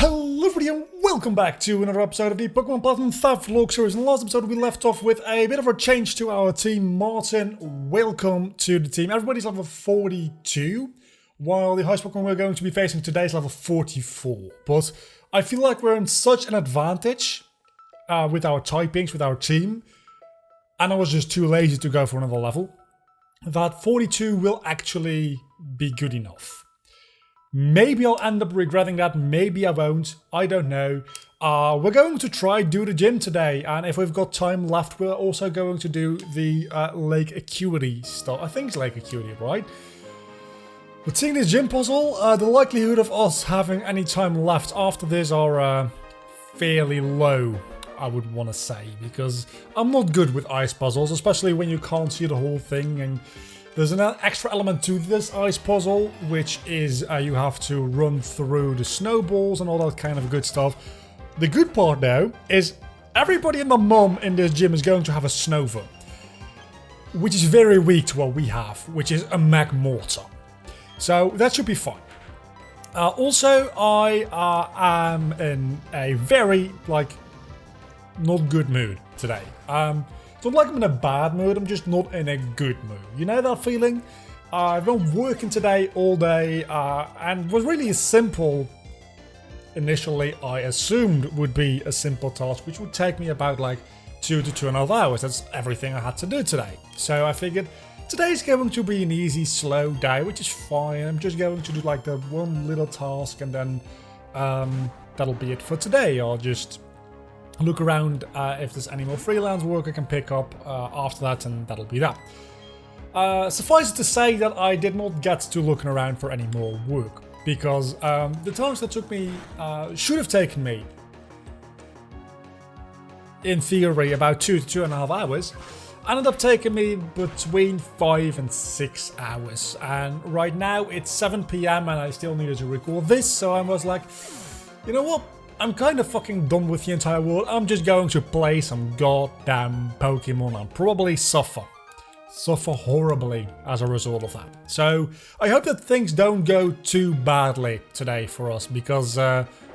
Hello everybody and welcome back to another episode of the Pokemon Platinum Theftlocke series. In the last episode we left off with a bit of a change to our team. Martin, welcome to the team. Everybody's level 42, while the highest Pokemon we're going to be facing today is level 44. But I feel like we're in such an advantage with our typings, with our team, and I was just too lazy to go for another level, that 42 will actually be good enough. Maybe I'll end up regretting that, maybe I won't, I don't know. We're going to try do the gym today, and if we've got time left, we're also going to do the Lake Acuity stuff. I think it's Lake Acuity, right? But seeing this gym puzzle, the likelihood of us having any time left after this are fairly low, I would want to say, because I'm not good with ice puzzles, especially when you can't see the whole thing, and there's an extra element to this ice puzzle, which is you have to run through the snowballs and all that kind of good stuff. The good part though is everybody and their mum in this gym is going to have a Snova, which is very weak to what we have, which is a Magmortar. So that should be fine. Also, I am in a very, not good mood today. It's not like I'm in a bad mood, I'm just not in a good mood. You know that feeling? I've been working today all day, and was really simple. Initially, I assumed would be a simple task, which would take me about 2 to 2.5 hours. That's everything I had to do today. So I figured today's going to be an easy, slow day, which is fine. I'm just going to do the one little task, and then that'll be it for today. I'll just look around if there's any more freelance work I can pick up after that, and that'll be that. Suffice it to say that I did not get to looking around for any more work, because the task that took me, should have taken me, in theory, about 2 to 2.5 hours, ended up taking me between 5 and 6 hours. And right now it's 7 PM and I still needed to record this, so I was like, you know what? I'm kind of fucking done with the entire world. I'm just going to play some goddamn Pokemon and probably suffer horribly as a result of that. So I hope that things don't go too badly today for us, because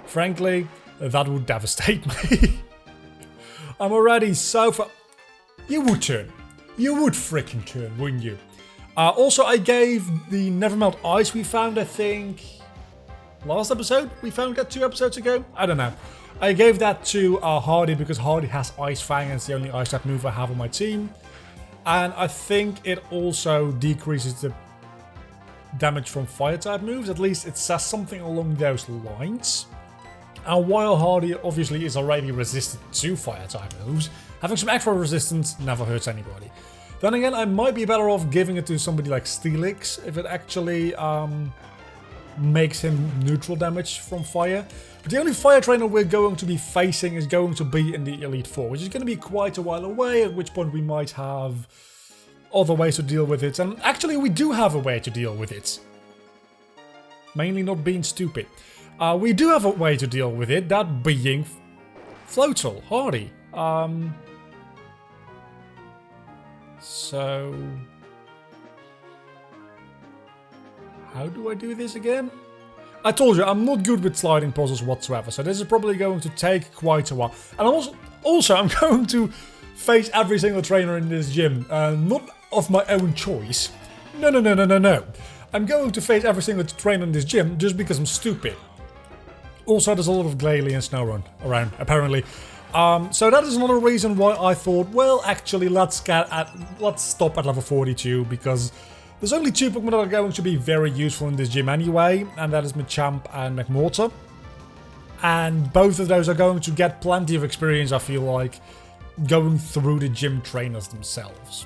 frankly, that would devastate me. I'm already so far. You would turn. You would freaking turn, wouldn't you? Also, I gave the Nevermelt Ice we found, I think, last episode? We found that 2 episodes ago? I don't know. I gave that to Hardy because Hardy has Ice Fang and it's the only Ice type move I have on my team. And I think it also decreases the damage from Fire type moves. At least it says something along those lines. And while Hardy obviously is already resistant to Fire type moves, having some extra resistance never hurts anybody. Then again, I might be better off giving it to somebody like Steelix if it actually makes him neutral damage from fire. But the only fire trainer we're going to be facing is going to be in the Elite Four, which is going to be quite a while away, at which point we might have other ways to deal with it. And actually we do have a way to deal with it. Mainly not being stupid. We do have a way to deal with it, that being Floatzel, Hardy. So how do I do this again? I told you, I'm not good with sliding puzzles whatsoever, so this is probably going to take quite a while. And I'm going to face every single trainer in this gym, not of my own choice. No. I'm going to face every single trainer in this gym just because I'm stupid. Also, there's a lot of Glalie and Snorunt around, apparently. So that is another reason why I thought, well, actually, let's stop at level 42, because there's only 2 Pokemon that are going to be very useful in this gym anyway, and that is Machamp and Magmortar. And both of those are going to get plenty of experience, I feel like, going through the gym trainers themselves.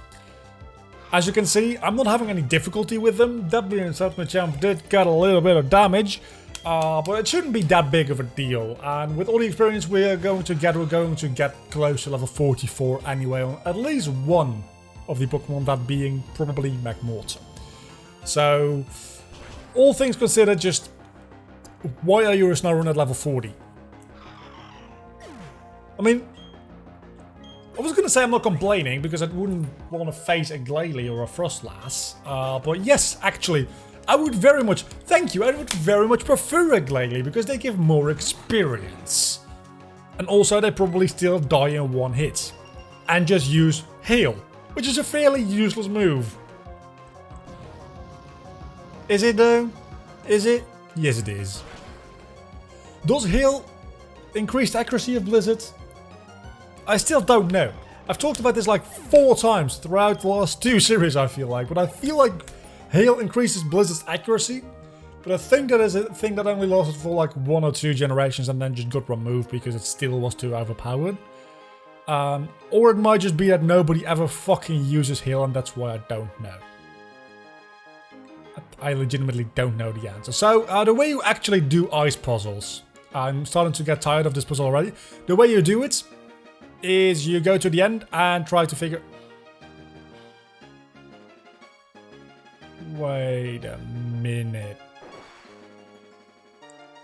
As you can see, I'm not having any difficulty with them. That being said, Machamp did get a little bit of damage, but it shouldn't be that big of a deal. And with all the experience we're going to get close to level 44 anyway, on at least one of the Pokemon, that being probably Magmortar. So, all things considered, just why are you a Snorunt at level 40? I mean, I was going to say I'm not complaining because I wouldn't want to face a Glalie or a Frostlass, but yes, actually, I would very much, thank you, I would very much prefer a Glalie because they give more experience. And also they probably still die in one hit. And just use heal, which is a fairly useless move. Is it though? Is it? Yes it is. Does heal increase the accuracy of Blizzard? I still don't know. I've talked about this like 4 times throughout the last 2 series, I feel like. But I feel like heal increases Blizzard's accuracy. But I think that is a thing that only lasted for like 1 or 2 generations and then just got removed because it still was too overpowered. Or it might just be that nobody ever fucking uses heal and that's why I don't know. I legitimately don't know the answer. So, the way you actually do ice puzzles, I'm starting to get tired of this puzzle already. The way you do it is you go to the end and try to figure... Wait a minute.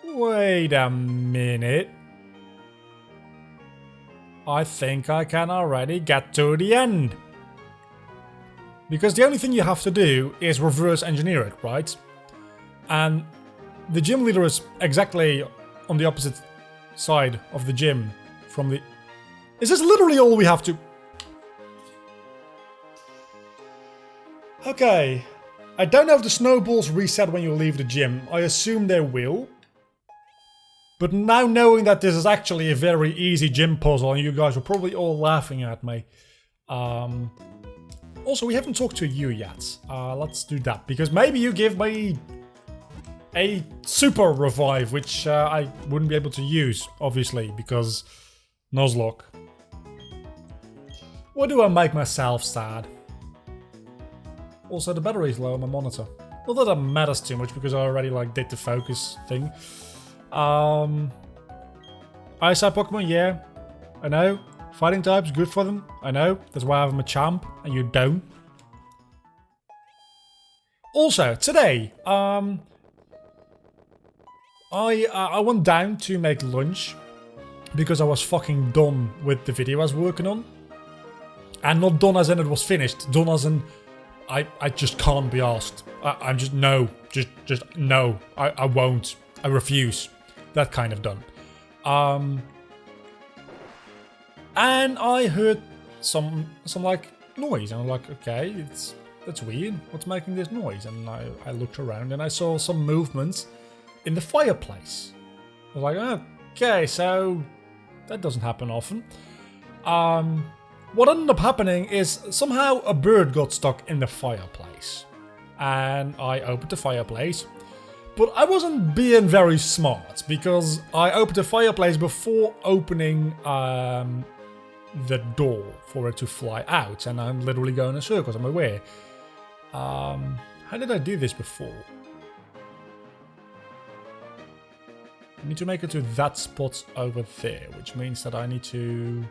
Wait a minute. I think I can already get to the end. Because the only thing you have to do is reverse engineer it, right? And the gym leader is exactly on the opposite side of the gym from the... Is this literally all we have to... Okay. I don't know if the snowballs reset when you leave the gym. I assume they will. But now knowing that this is actually a very easy gym puzzle and you guys are probably all laughing at me. Also, we haven't talked to you yet. Let's do that. Because maybe you give me a super revive, which I wouldn't be able to use, obviously, because nuzlocke. Why do I make myself sad? Also, the battery's low on my monitor. Not that that matters too much because I already like did the focus thing. Ice-type Pokemon, yeah, I know. Fighting types, good for them, I know. That's why I have them a champ, and you don't. Also, today, I went down to make lunch because I was fucking done with the video I was working on. And not done as in it was finished, done as in I just can't be asked. I'm just, no, just no, I won't, I refuse. That kind of done. And I heard some like noise, and I'm like, okay, that's weird. What's making this noise? And I looked around and I saw some movement in the fireplace. I was like, okay, so that doesn't happen often. What ended up happening is somehow a bird got stuck in the fireplace, and I opened the fireplace. But I wasn't being very smart because I opened the fireplace before opening the door for it to fly out, and I'm literally going in circles, I'm aware. How did I do this before? I need to make it to that spot over there, which means that I need to...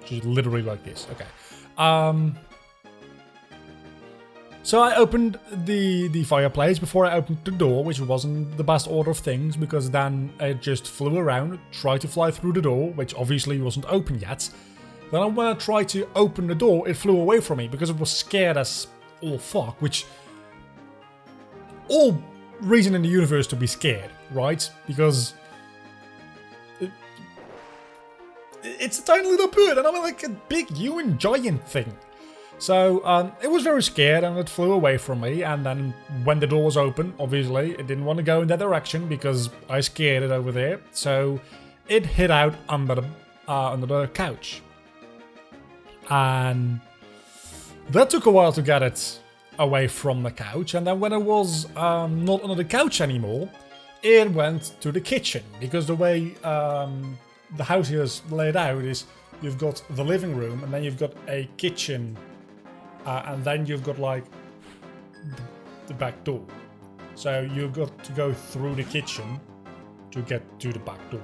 just literally like this, okay. So I opened the fireplace before I opened the door, which wasn't the best order of things, because then it just flew around, tried to fly through the door, which obviously wasn't open yet. Then when I tried to open the door, it flew away from me, because it was scared as all fuck, which... all reason in the universe to be scared, right? Because... it's a tiny little bird, and I'm like a big human giant thing. So, it was very scared and it flew away from me, and then when the door was open, obviously, it didn't want to go in that direction because I scared it over there, so it hid out under the couch. And that took a while to get it away from the couch, and then when it was not under the couch anymore, it went to the kitchen, because the way the house here is laid out is you've got the living room, and then you've got a kitchen, and then you've got like the back door. So you've got to go through the kitchen to get to the back door.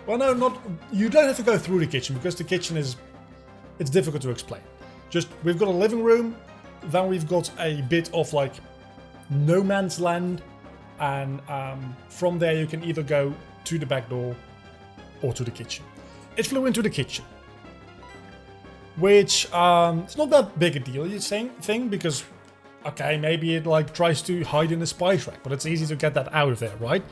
Well, no, not you don't have to go through the kitchen, because the kitchen is, it's difficult to explain. Just, we've got a living room, then we've got a bit of like no man's land, and from there you can either go to the back door or to the kitchen. It flew into the kitchen. which it's not that big a deal, you think, because okay, maybe it like tries to hide in the spice rack, but it's easy to get that out of there, right?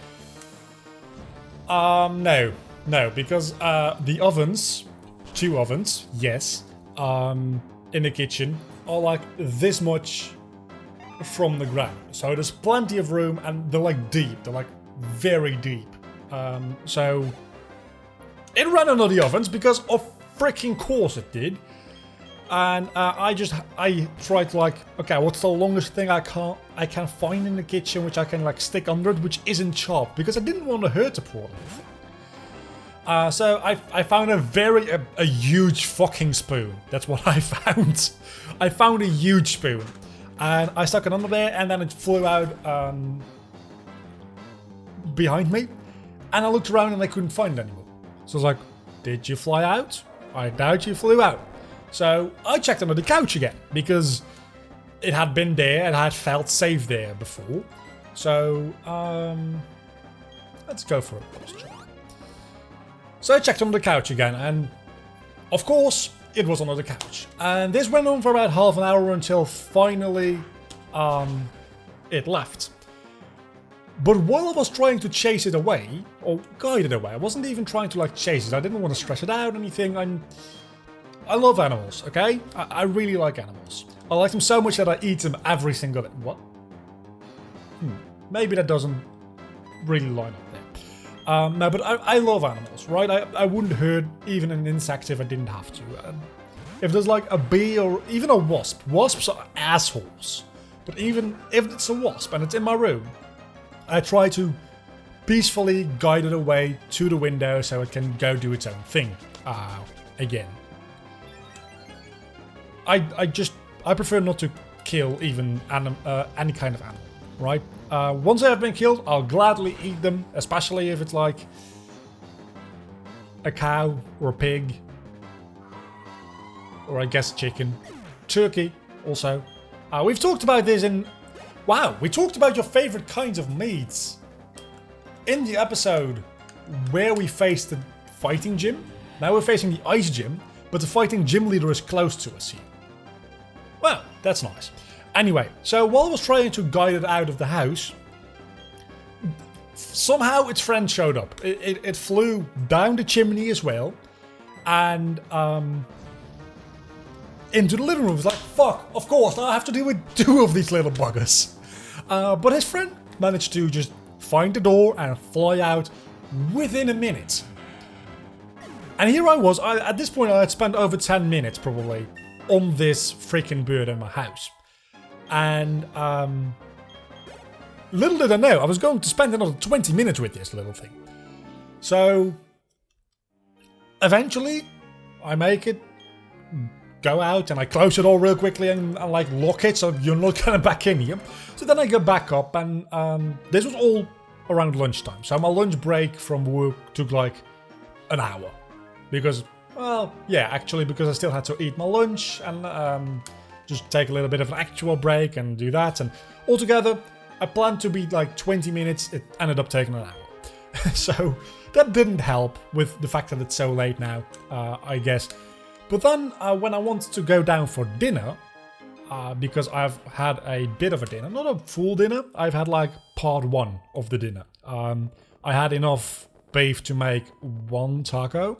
No, because the ovens, 2 ovens, yes, in the kitchen are like this much from the ground. So there's plenty of room, and they're like deep. They're like very deep. So it ran under the ovens because of freaking course it did. And I tried to like, okay, what's the longest thing I can find in the kitchen which I can like stick under it, which isn't chopped, because I didn't want to hurt the poor little thing. So I found a huge fucking spoon. That's what I found. I found a huge spoon. And I stuck it under there, and then it flew out behind me. And I looked around and I couldn't find it anymore. So I was like, did you fly out? I doubt you flew out. So I checked under the couch again, because it had been there and I had felt safe there before. So let's go for it. So I checked under the couch again, and of course it was under the couch. And this went on for about half an hour until finally it left. But while I was trying to chase it away, or guide it away, I wasn't even trying to like chase it. I didn't want to stress it out or anything. I love animals, okay? I really like animals. I like them so much that I eat them every single day. What? Maybe that doesn't really line up there. No, but I love animals, right? I wouldn't hurt even an insect if I didn't have to. If there's like a bee or even a wasp. Wasps are assholes. But even if it's a wasp and it's in my room, I try to peacefully guide it away to the window so it can go do its own thing. Again. I prefer not to kill even any kind of animal, right? Once they have been killed, I'll gladly eat them, especially if it's like a cow or a pig, or I guess chicken, turkey also. We've talked about this in... Wow, we talked about your favorite kinds of meats in the episode where we faced the fighting gym. Now we're facing the ice gym, but the fighting gym leader is close to us here. Well, that's nice. Anyway, so while I was trying to guide it out of the house, somehow its friend showed up. It flew down the chimney as well, and into the living room. It was like, fuck, of course, I have to deal with 2 of these little buggers. But his friend managed to just find the door and fly out within a minute. And here I was, at this point I had spent over 10 minutes probably on this freaking bird in my house. And little did I know, I was going to spend another 20 minutes with this little thing. So eventually I make it go out and I close it all real quickly and like lock it so you're not coming back in here. So then I go back up, and this was all around lunchtime. So my lunch break from work took like an hour. Because, well, yeah, actually, because I still had to eat my lunch and just take a little bit of an actual break and do that. And altogether, I planned to be like 20 minutes. It ended up taking an hour. So that didn't help with the fact that it's so late now, I guess. But then when I wanted to go down for dinner, because I've had a bit of a dinner, not a full dinner, I've had like part 1 of the dinner. I had enough beef to make 1 taco.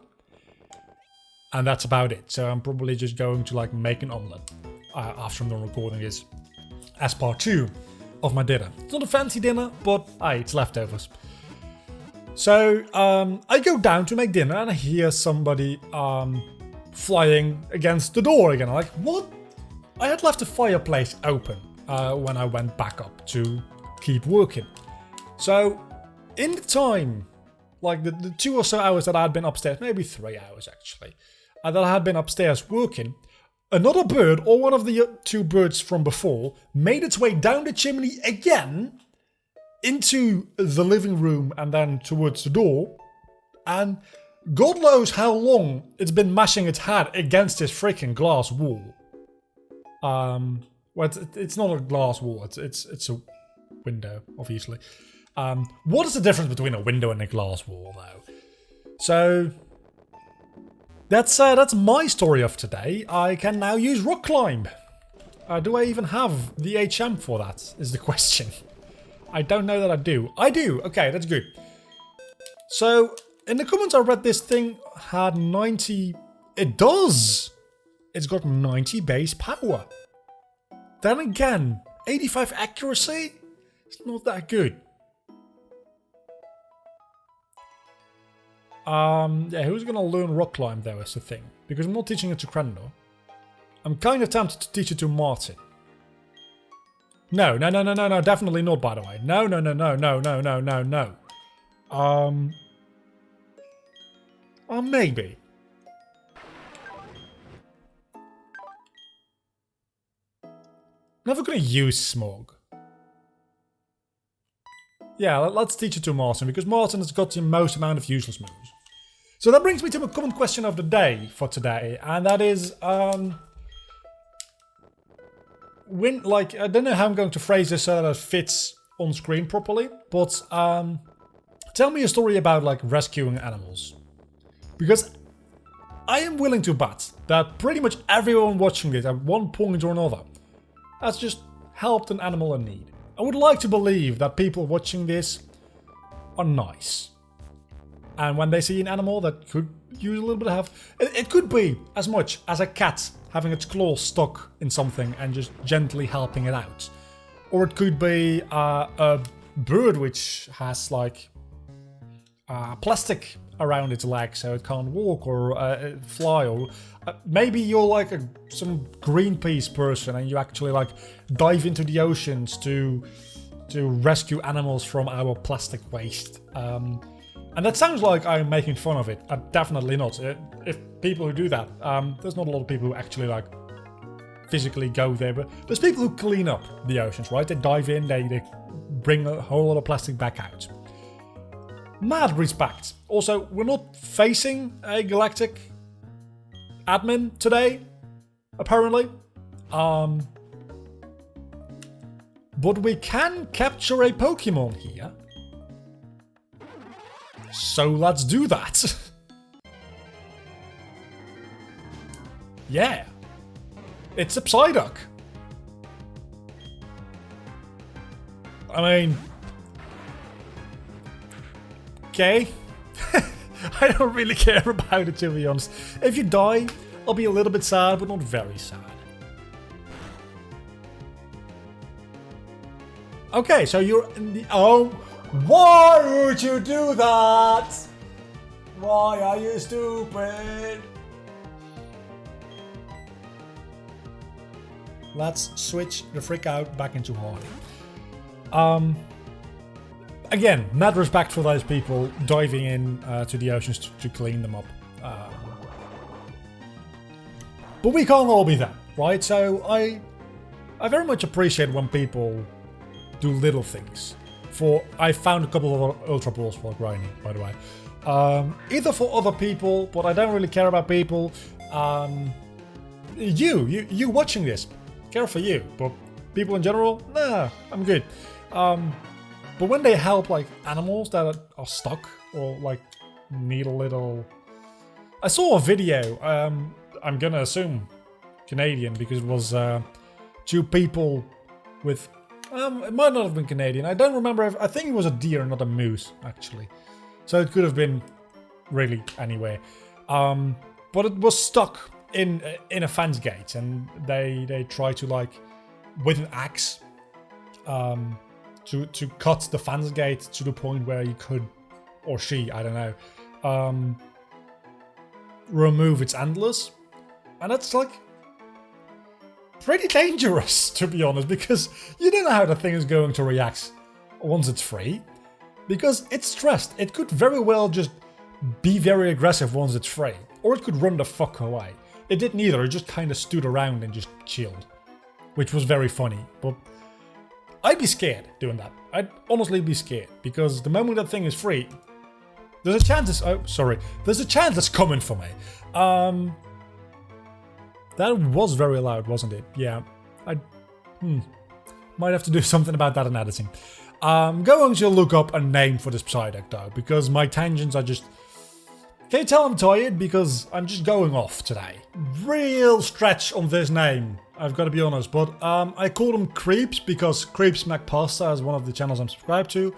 And that's about it. So I'm probably just going to like make an omelette after I'm done recording this as part 2 of my dinner. It's not a fancy dinner, but it's leftovers. So I go down to make dinner and I hear somebody flying against the door again. I'm like, what? I had left the fireplace open when I went back up to keep working. So in the time, like the 2 or so hours that I had been upstairs, maybe 3 hours actually, that I had been upstairs working, another bird, or one of the 2 birds from before, made its way down the chimney again into the living room and then towards the door. And God knows how long it's been mashing its head against this freaking glass wall. Well, it's not a glass wall, it's a window, obviously. What is the difference between a window and a glass wall, though? So that's my story of today. I can now use rock climb. Do I even have the HM for that, is the question. I don't know that I do. I do! Okay, that's good. So, in the comments I read this thing had 90... It does! It's got 90 base power. Then again, 85 accuracy? It's not that good. Yeah, who's gonna learn rock climb though is the thing. Because I'm not teaching it to Crandor. I'm kind of tempted to teach it to Martin. No, definitely not, by the way. No. Or maybe. Never gonna use Smog. Yeah, let's teach it to Martin, because Martin has got the most amount of useless moves. So that brings me to my common question of the day for today, and that is, when, like, I don't know how I'm going to phrase this so that it fits on screen properly, but tell me a story about, like, rescuing animals. Because I am willing to bet that pretty much everyone watching this at one point or another has just helped an animal in need. I would like to believe that people watching this are nice. And when they see an animal that could use a little bit of help, it could be as much as a cat having its claws stuck in something and just gently helping it out. Or it could be a bird which has like plastic around its leg so it can't walk or fly, or maybe you're like some Greenpeace person and you actually like dive into the oceans to rescue animals from our plastic waste. And that sounds like I'm making fun of it. Definitely not. If people who do that, there's not a lot of people who actually like physically go there, but there's people who clean up the oceans, right? They dive in, they bring a whole lot of plastic back out. Mad respect. Also, we're not facing a galactic admin today, apparently. But we can capture a Pokemon here. So let's do that. Yeah. It's a Psyduck. I mean... Okay. I don't really care about it, to be honest. If you die, I'll be a little bit sad, but not very sad. Okay, so you're in the... Oh, why would you do that? Why are you stupid? Let's switch the frick out back into Hardy. Again, mad respect for those people diving in to the oceans to clean them up. But we can't all be that, right? So I very much appreciate when people do little things. I found a couple of Ultra Balls for grinding, by the way. Either for other people, but I don't really care about people. You watching this, care for you. But people in general, nah, I'm good. But when they help like animals that are stuck or like need a little... I saw a video, I'm gonna assume Canadian, because it was two people with... it might not have been Canadian, I don't remember, I think it was a deer, not a moose, actually. So it could have been really anywhere. But it was stuck in a fence gate, and they tried to like, with an axe, to cut the fence gate to the point where he could, or she, I don't know, remove its antlers. And that's like pretty dangerous, to be honest, because you don't know how the thing is going to react once it's free. Because it's stressed. It could very well just be very aggressive once it's free. Or it could run the fuck away. It did neither, it just kind of stood around and just chilled. Which was very funny, but I'd be scared doing that. I'd honestly be scared, because the moment that thing is free, there's a chance it's... Oh, sorry. There's a chance it's coming for me. That was very loud, wasn't it? Yeah. Might have to do something about that in editing. I'm going to look up a name for this Psyduck, though, because my tangents are just Can you tell I'm tired? Because I'm just going off today. Real stretch on this name, I've got to be honest. But I call them Creeps because Creeps Mac Pasta is one of the channels I'm subscribed to.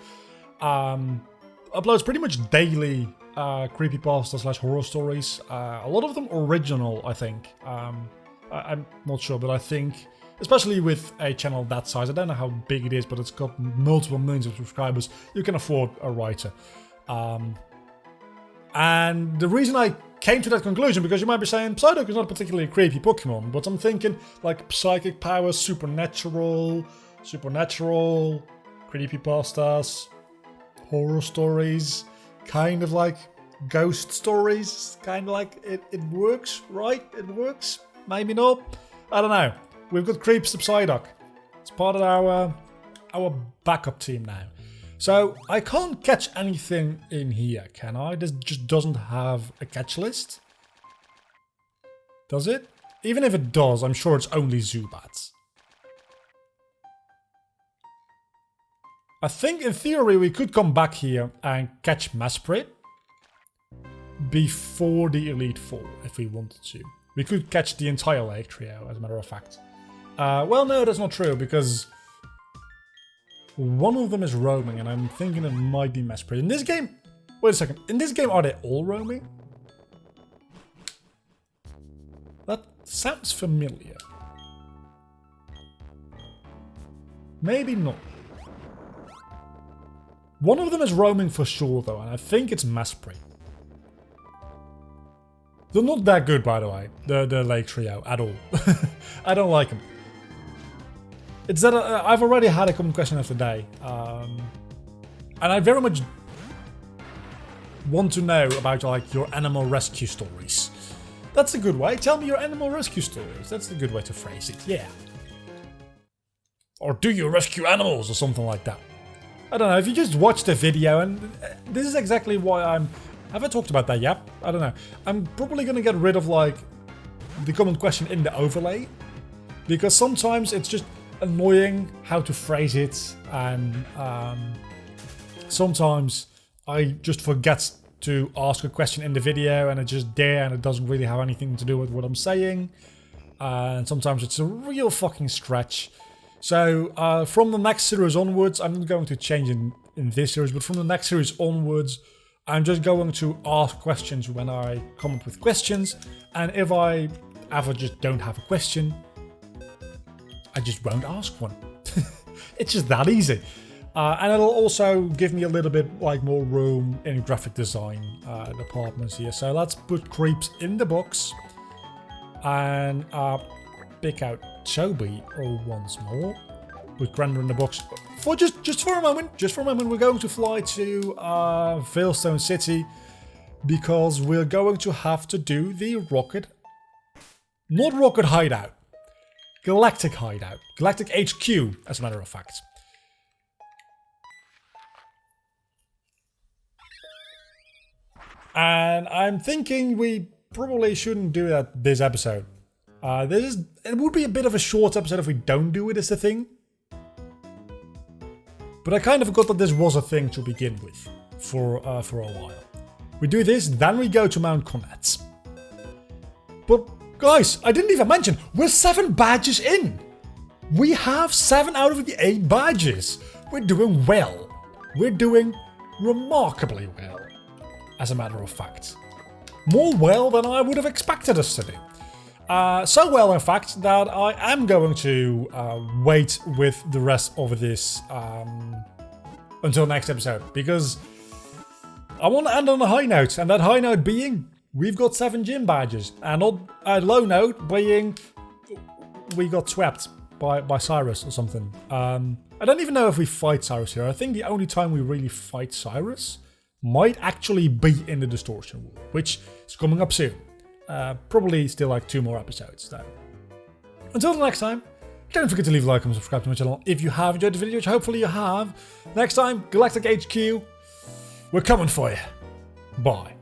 Uploads pretty much daily creepypasta / horror stories. A lot of them original, I think. I'm not sure, but I think, especially with a channel that size, I don't know how big it is, but it's got multiple millions of subscribers. You can afford a writer. And the reason I came to that conclusion, because you might be saying Psyduck is not particularly a creepy Pokemon, but I'm thinking like psychic powers, supernatural, creepypastas, horror stories, kind of like ghost stories, kind of like it works, right? It works, maybe not. I don't know. We've got Creeps of Psyduck. It's part of our backup team now. So I can't catch anything in here, can I? This just doesn't have a catch list. Does it? Even if it does, I'm sure it's only Zubats. I think in theory we could come back here and catch Mesprit before the Elite Four if we wanted to. We could catch the entire Lake Trio, as a matter of fact. Well, no, that's not true, because one of them is roaming, and I'm thinking it might be Mesprit. In this game... Wait a second. In this game, are they all roaming? That sounds familiar. Maybe not. One of them is roaming for sure, though, and I think it's Mesprit. They're not that good, by the way, the Lake Trio, at all. I don't like them. It's that I've already had a common question of the day, and I very much want to know about like your animal rescue stories. That's a good way. Tell me your animal rescue stories. That's a good way to phrase it. Yeah. Or do you rescue animals or something like that? I don't know. If you just watch the video, and this is exactly why I'm. Have I talked about that yet? I don't know. I'm probably gonna get rid of like the common question in the overlay, because sometimes it's just annoying how to phrase it, and sometimes I just forget to ask a question in the video and it's just there and it doesn't really have anything to do with what I'm saying, and sometimes it's a real fucking stretch. So from the next series onwards, I'm not going to change in this series, but from the next series onwards I'm just going to ask questions when I come up with questions, and if I ever just don't have a question, I just won't ask one. It's just that easy. And it'll also give me a little bit like more room in graphic design departments here. So let's put Creeps in the box and pick out Toby once more. Put Grander in the box for just for a moment. Just for a moment, we're going to fly to Veilstone City because we're going to have to do the not rocket hideout. Galactic hideout. Galactic HQ, as a matter of fact. And I'm thinking we probably shouldn't do that this episode. It would be a bit of a short episode if we don't do it as a thing. But I kind of forgot that this was a thing to begin with for a while. We do this, then we go to Mount Connets. But guys, I didn't even mention, we're 7 badges in. We have 7 out of the 8 badges. We're doing well. We're doing remarkably well, as a matter of fact. More well than I would have expected us to do. So well, in fact, that I am going to wait with the rest of this until next episode. Because I want to end on a high note, and that high note being we've got 7 gym badges, and on a low note being we got swept by Cyrus or something. I don't even know if we fight Cyrus here. I think the only time we really fight Cyrus might actually be in the Distortion War, which is coming up soon. Probably still like 2 more episodes though. Until the next time, don't forget to leave a like and subscribe to my channel if you have enjoyed the video, which hopefully you have. Next time, Galactic HQ, we're coming for you. Bye.